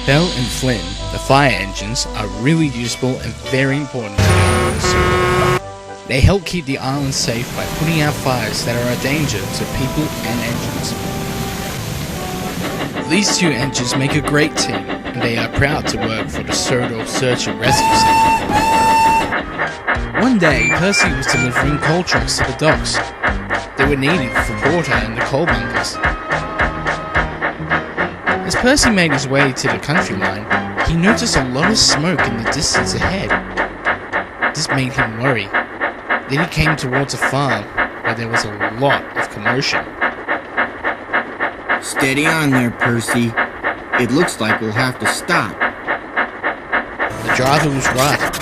Belle and Flynn, the fire engines, are really useful and very important to the island of Sodor. They help keep the island safe by putting out fires that are a danger to people and engines. These two engines make a great team, and they are proud to work for the Sodor Search and Rescue Center. One day, Percy was delivering coal trucks to the docks. They were needed for water in the coal bunkers. As Percy made his way to the country line, he noticed a lot of smoke in the distance ahead. This made him worry. Then he came towards a farm where there was a lot of commotion. Steady on there, Percy. It looks like we'll have to stop. The driver was right.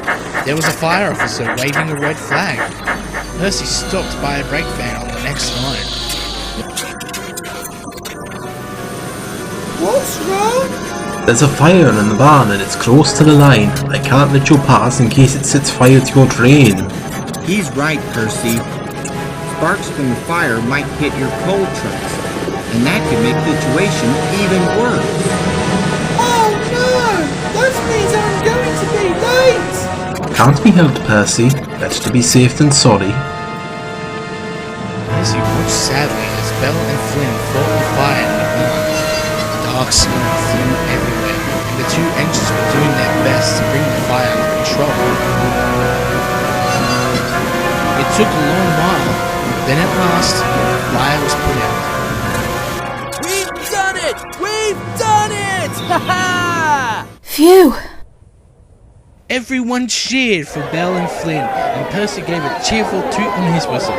There was a fire officer waving a red flag. Percy stopped by a brake van on the next line. What's wrong? There's a fire in the barn and it's close to the line. I can't let you pass in case it sets fire to your train. He's right, Percy. Sparks from the fire might hit your coal trucks, and that could make the situation even worse. Oh no! That means I'm going to be late! Can't be helped, Percy. Better to be safe than sorry. Percy watched sadly as Belle and Flynn fought the fire in the barn. Dark smoke flew everywhere, and the two engines were doing their best to bring the fire under control. It took a long while, then at last, the fire was put out. We've done it! We've done it! Ha ha! Phew! Everyone cheered for Belle and Flynn, and Percy gave a cheerful toot on his whistle.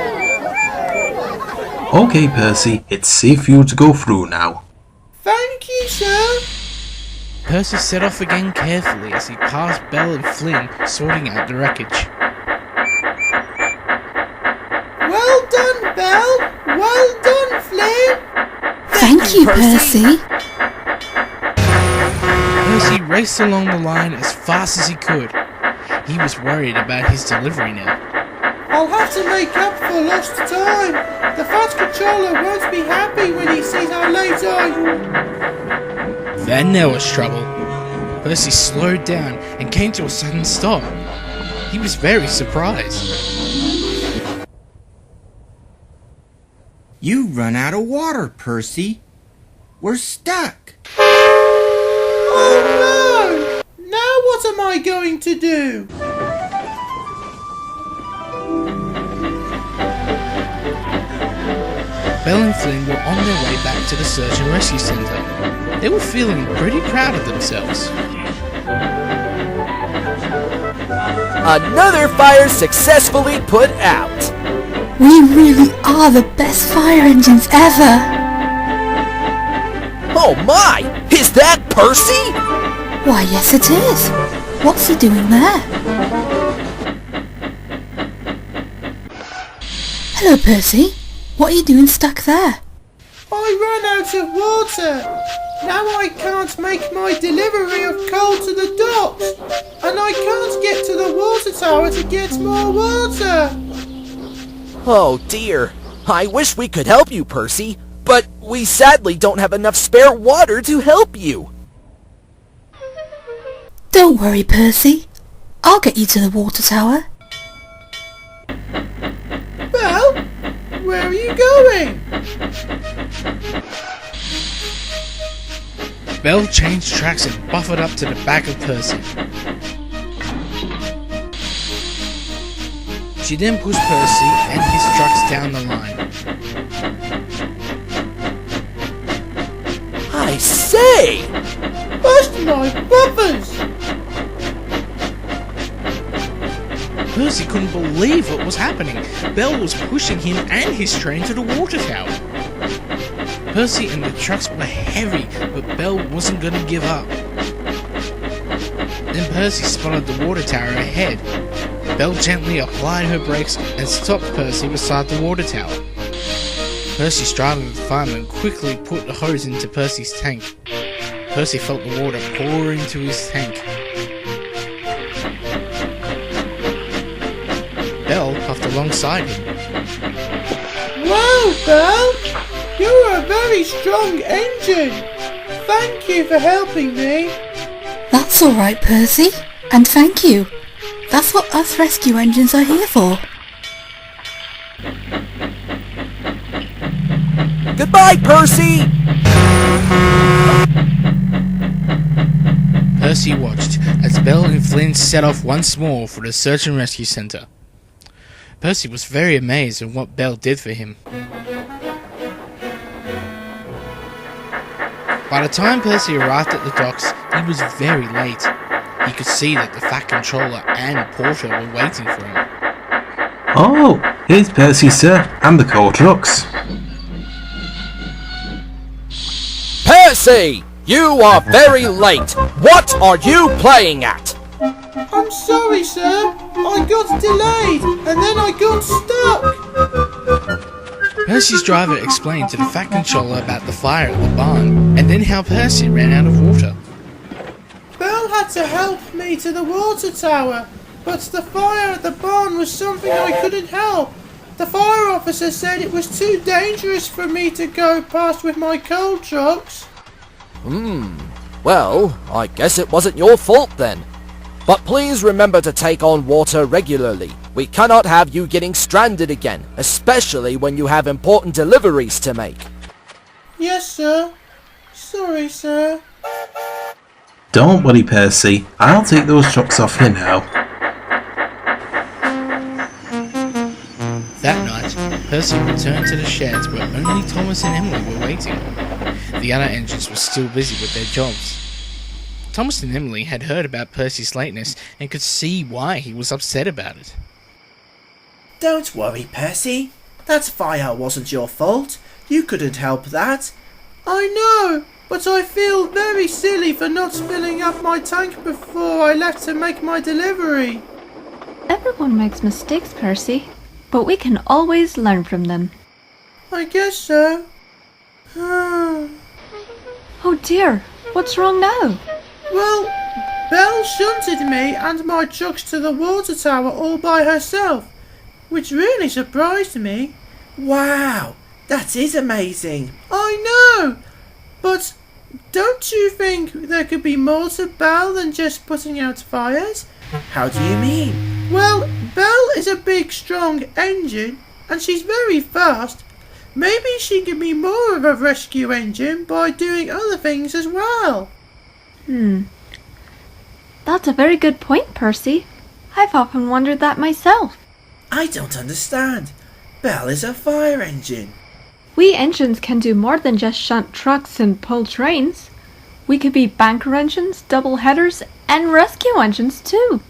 Okay, Percy, it's safe for you to go through now. Thank you, sir! Percy set off again carefully as he passed Belle and Flynn sorting out the wreckage. Well done, Belle! Well done, Flynn! Thank you, Percy. Percy raced along the line as fast as he could. He was worried about his delivery now. I'll have to make up for lost time. The fat controller won't be happy when he sees how late I... Then there was trouble. Percy slowed down and came to a sudden stop. He was very surprised. You run out of water, Percy. We're stuck. Oh no! Now what am I going to do? Belle and Flynn were on their way back to the Search and Rescue Center. They were feeling pretty proud of themselves. Another fire successfully put out! We really are the best fire engines ever! Oh my! Is that Percy? Why, yes it is. What's he doing there? Hello, Percy. What are you doing stuck there? I ran out of water. Now I can't make my delivery of coal to the docks. And I can't get to the water tower to get more water. Oh dear. I wish we could help you, Percy, but we sadly don't have enough spare water to help you. Don't worry, Percy. I'll get you to the water tower. Belle, where are you going? Belle changed tracks and buffered up to the back of Percy. She then pushed Percy and his trucks down the line. I say! Burst my buffers! Percy couldn't believe what was happening. Belle was pushing him and his train to the water tower. Percy and the trucks were heavy, but Belle wasn't going to give up. Then Percy spotted the water tower ahead. Belle gently applied her brakes and stopped Percy beside the water tower. Percy straddled the farm and quickly put the hose into Percy's tank. Percy felt the water pour into his tank. Belle puffed alongside him. Wow, Belle! You're a very strong engine! Thank you for helping me. That's alright, Percy. And thank you. That's what us rescue engines are here for. Goodbye, Percy! Percy watched as Belle and Flynn set off once more for the search and rescue centre. Percy was very amazed at what Belle did for him. By the time Percy arrived at the docks, he was very late. He could see that the Fat Controller and Porter were waiting for him. Oh, here's Percy, sir, and the coal trucks. Percy! You are very late! What are you playing at? I'm sorry, sir. I got delayed and then I got stuck. Percy's driver explained to the Fat Controller about the fire at the barn, and then how Percy ran out of water. Belle had to help me to the water tower, but the fire at the barn was something I couldn't help. The fire officer said it was too dangerous for me to go past with my coal trucks. Well, I guess it wasn't your fault then. But please remember to take on water regularly. We cannot have you getting stranded again, especially when you have important deliveries to make. Yes, sir. Sorry, sir. Don't worry, Percy. I'll take those trucks off you now. That night, Percy returned to the sheds where only Thomas and Emily were waiting. The other engines were still busy with their jobs. Thomas and Emily had heard about Percy's lateness and could see why he was upset about it. Don't worry, Percy. That fire wasn't your fault. You couldn't help that. I know, but I feel very silly for not filling up my tank before I left to make my delivery. Everyone makes mistakes, Percy, but we can always learn from them. I guess so. Oh dear, what's wrong now? Well, Belle shunted me and my trucks to the water tower all by herself, which really surprised me. Wow, that is amazing. I know, but don't you think there could be more to Belle than just putting out fires? How do you mean? Well, Belle is a big, strong engine, and she's very fast. Maybe she can be more of a rescue engine by doing other things as well. That's a very good point, Percy. I've often wondered that myself. I don't understand. Belle is a fire engine. We engines can do more than just shunt trucks and pull trains. We could be banker engines, double headers, and rescue engines too.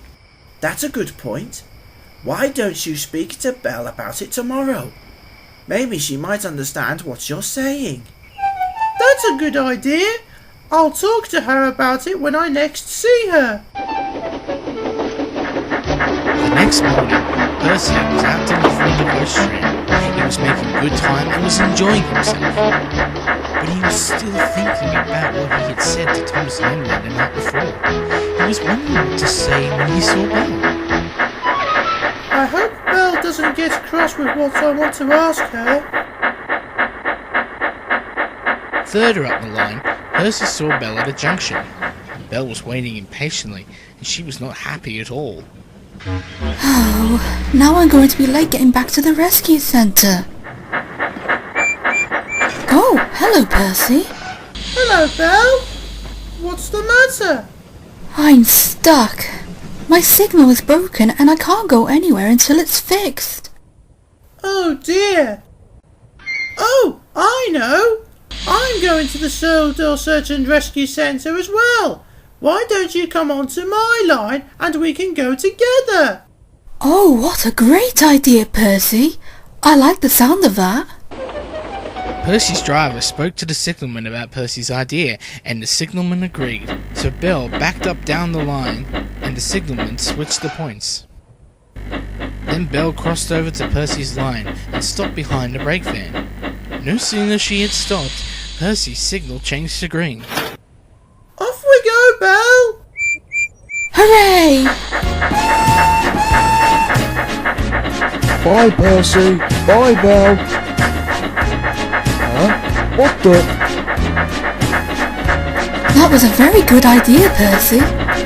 That's a good point. Why don't you speak to Belle about it tomorrow? Maybe she might understand what you're saying. That's a good idea. I'll talk to her about it when I next see her. The next morning, Percy was out in the front of her stream. He was making good time and was enjoying himself. But he was still thinking about what he had said to Thomas and Emily the night before. He was wondering what to say when he saw Belle. I hope Belle doesn't get cross with what I want to ask her. Further up the line, Percy saw Belle at a junction. Belle was waiting impatiently, and she was not happy at all. Oh, now I'm going to be late getting back to the rescue centre. Oh, hello, Percy. Hello, Belle. What's the matter? I'm stuck. My signal is broken and I can't go anywhere until it's fixed. Oh dear. Oh, I know. I'm going to the Sodor Search and Rescue Centre as well. Why don't you come onto my line and we can go together? Oh, what a great idea, Percy. I like the sound of that. Percy's driver spoke to the signalman about Percy's idea, and the signalman agreed. So Belle backed up down the line, and the signalman switched the points. Then Belle crossed over to Percy's line and stopped behind the brake van. No sooner she had stopped, Percy's signal changed to green. Off we go, Belle! Hooray! Bye, Percy. Bye, Belle. Huh? What the? That was a very good idea, Percy.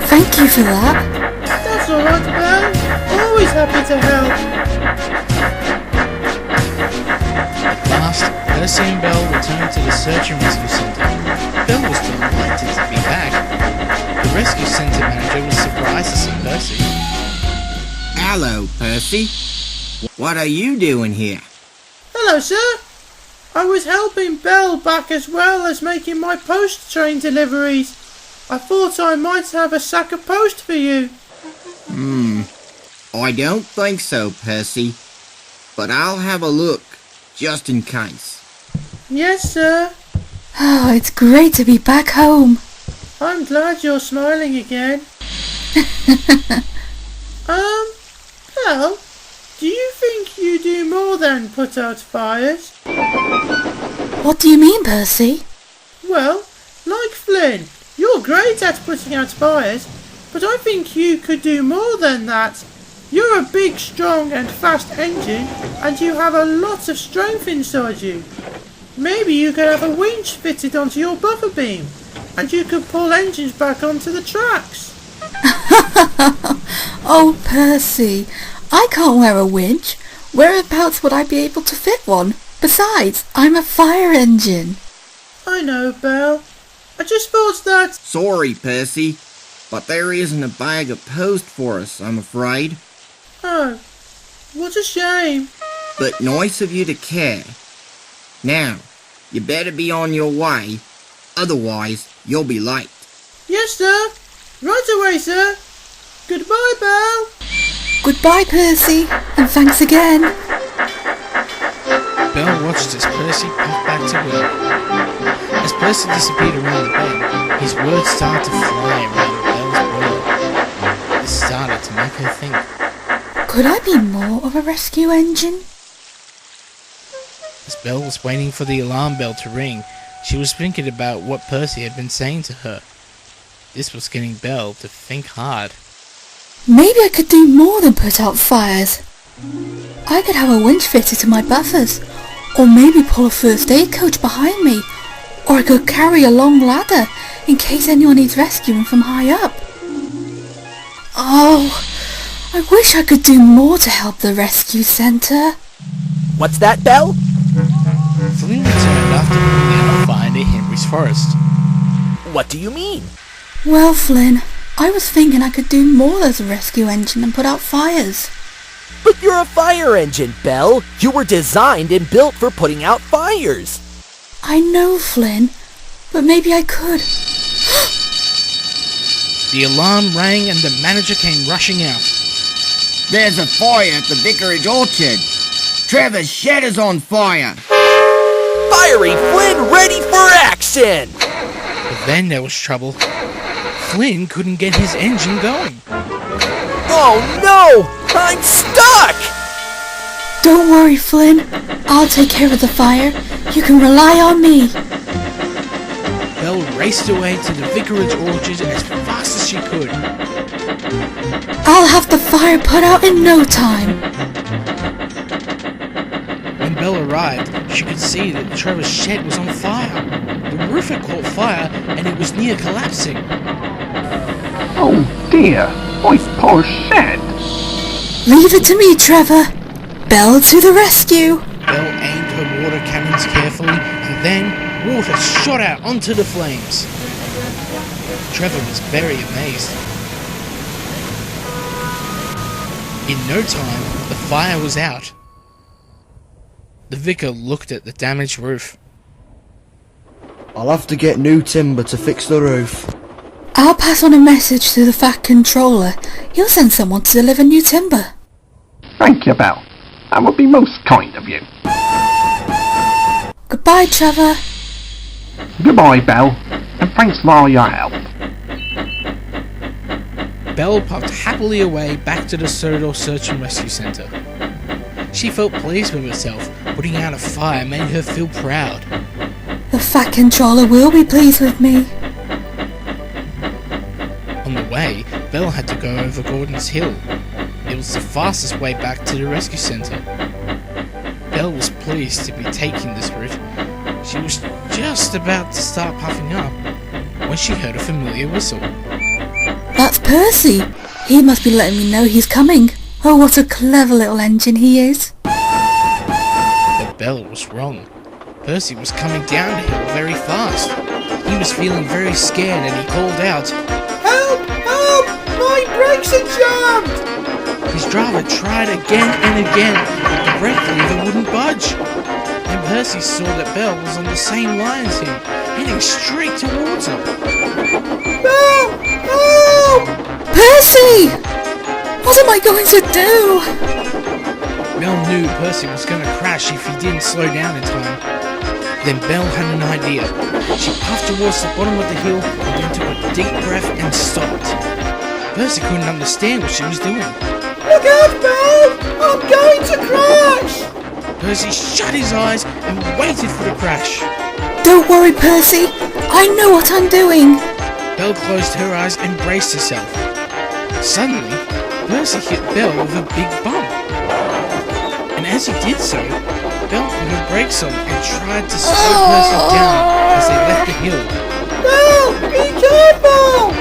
Thank you for that. That's alright, Belle. Always happy to help. At last, Percy and Belle returned to the search and rescue centre. Belle was delighted to be back. The rescue centre manager was surprised to see Percy. Hello, Percy. What are you doing here? Hello, sir. I was helping Belle back as well as making my post train deliveries. I thought I might have a sack of post for you. I don't think so, Percy. But I'll have a look, just in case. Yes, sir. Oh, it's great to be back home. I'm glad you're smiling again. Belle, do you think you do more than put out fires? What do you mean, Percy? Well, like Flynn, you're great at putting out fires, but I think you could do more than that. You're a big, strong and fast engine, and you have a lot of strength inside you. Maybe you could have a winch fitted onto your buffer beam, and you could pull engines back onto the tracks. Oh, Percy, I can't wear a winch. Whereabouts would I be able to fit one? Besides, I'm a fire engine. I know, Belle. I just thought that... Sorry, Percy, but there isn't a bag of post for us, I'm afraid. Oh, what a shame. But nice of you to care. Now, you better be on your way, otherwise you'll be late. Yes, sir. Right away, sir. Goodbye, Belle. Goodbye, Percy, and thanks again. Belle watched as Percy puffed back to work. As Percy disappeared around the bend, his words started to fly around Belle's world. This started to make her think. Could I be more of a rescue engine? As Belle was waiting for the alarm bell to ring, she was thinking about what Percy had been saying to her. This was getting Belle to think hard. Maybe I could do more than put out fires. I could have a winch fitted to my buffers, or maybe pull a first aid coach behind me, or I could carry a long ladder in case anyone needs rescuing from high up. Oh, I wish I could do more to help the rescue centre. What's that, Belle? Flynn returned after putting out a fire near Henry's forest. What do you mean? Well, Flynn, I was thinking I could do more as a rescue engine and put out fires. But you're a fire engine, Belle. You were designed and built for putting out fires. I know, Flynn, but maybe I could. The alarm rang and the manager came rushing out. There's a fire at the vicarage orchard. Trevor's shed is on fire. Fiery Flynn ready for action! But then there was trouble. Flynn couldn't get his engine going. Oh no! I'm stuck! Don't worry, Flynn. I'll take care of the fire. You can rely on me. Belle raced away to the vicarage orchard as fast as she could. I'll have the fire put out in no time. When Belle arrived, she could see that Trevor's shed was on fire. The roof had caught fire and it was near collapsing. Oh dear, my poor shed. Leave it to me, Trevor. Belle to the rescue. Belle aimed her water cannons carefully and then water shot out onto the flames. Trevor was very amazed. In no time, the fire was out. The vicar looked at the damaged roof. I'll have to get new timber to fix the roof. I'll pass on a message to the Fat Controller. He'll send someone to deliver new timber. Thank you, Belle. That would be most kind of you. Goodbye, Trevor. Goodbye, Belle, and thanks for all your help. Belle puffed happily away back to the Sodor Search and Rescue Centre. She felt pleased with herself. Putting out a fire made her feel proud. The Fat Controller will be pleased with me. On the way, Belle had to go over Gordon's Hill. It was the fastest way back to the rescue centre. Belle was pleased to be taking this route. She was just about to start puffing up when she heard a familiar whistle. That's Percy. He must be letting me know he's coming. Oh, what a clever little engine he is. But Belle was wrong. Percy was coming down the hill very fast. He was feeling very scared and he called out, Help! Help! My brakes are jammed! His driver tried again and again, but the brake lever wouldn't budge. And Percy saw that Belle was on the same line as him, heading straight towards him. Belle! Help! Percy! What am I going to do? Belle knew Percy was going to crash if he didn't slow down in time. Then Belle had an idea. She puffed towards the bottom of the hill and then took a deep breath and stopped. Percy couldn't understand what she was doing. Look out, Belle! I'm going to crash! Percy shut his eyes and waited for the crash. Don't worry, Percy. I know what I'm doing. Belle closed her eyes and braced herself. Suddenly, Percy hit Belle with a big bump. And as he did so, Belle put her brakes on and tried to slow Percy down as they left the hill. Belle! Be careful!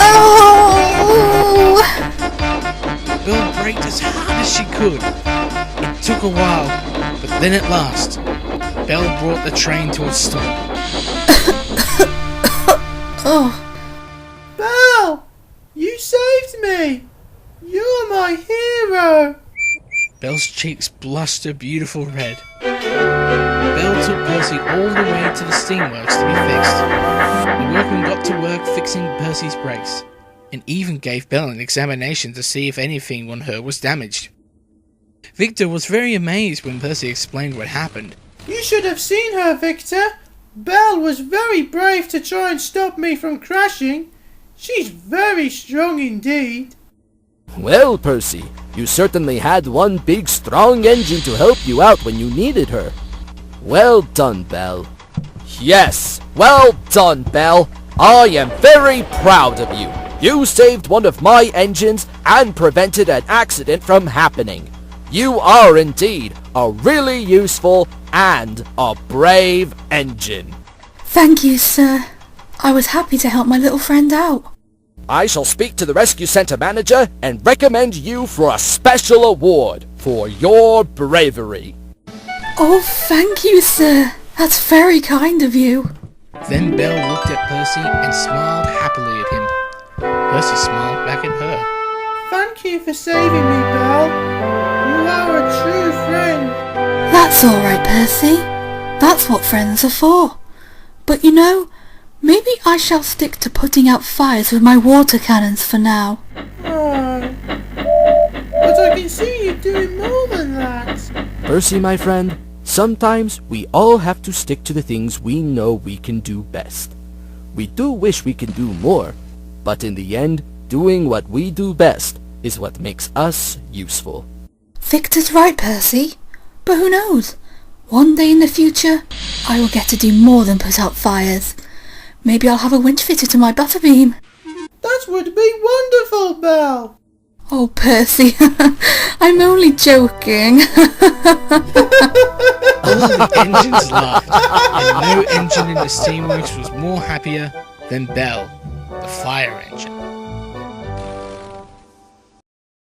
Oh! Belle braked as hard as she could. It took a while, but then at last, Belle brought the train to a stop. Oh. Belle! You saved me! You're my hero! Belle's cheeks blushed a beautiful red. Belle took Percy all the way to the steamworks to be fixed. The workmen got to work fixing Percy's brakes, and even gave Belle an examination to see if anything on her was damaged. Victor was very amazed when Percy explained what happened. You should have seen her, Victor! Belle was very brave to try and stop me from crashing. She's very strong indeed. Well, Percy, you certainly had one big strong engine to help you out when you needed her. Well done, Belle. Yes, well done, Belle. I am very proud of you. You saved one of my engines and prevented an accident from happening. You are indeed a really useful and a brave engine. Thank you, sir. I was happy to help my little friend out. I shall speak to the rescue center manager and recommend you for a special award for your bravery. Oh, thank you, sir. That's very kind of you. Then Belle looked at Percy and smiled happily at him. Percy smiled back at her. Thank you for saving me, Belle. You are a true friend. That's all right, Percy. That's what friends are for. But you know, maybe I shall stick to putting out fires with my water cannons for now. Oh, but I can see you doing more than that. Percy, my friend, sometimes we all have to stick to the things we know we can do best. We do wish we can do more, but in the end, doing what we do best is what makes us useful. Victor's right, Percy. But who knows? One day in the future, I will get to do more than put out fires. Maybe I'll have a winch fitted to my buffer beam. That would be wonderful, Belle. Oh, Percy, I'm only joking. All the engines laughed, and no engine in the steamworks was more happier than Belle, the fire engine.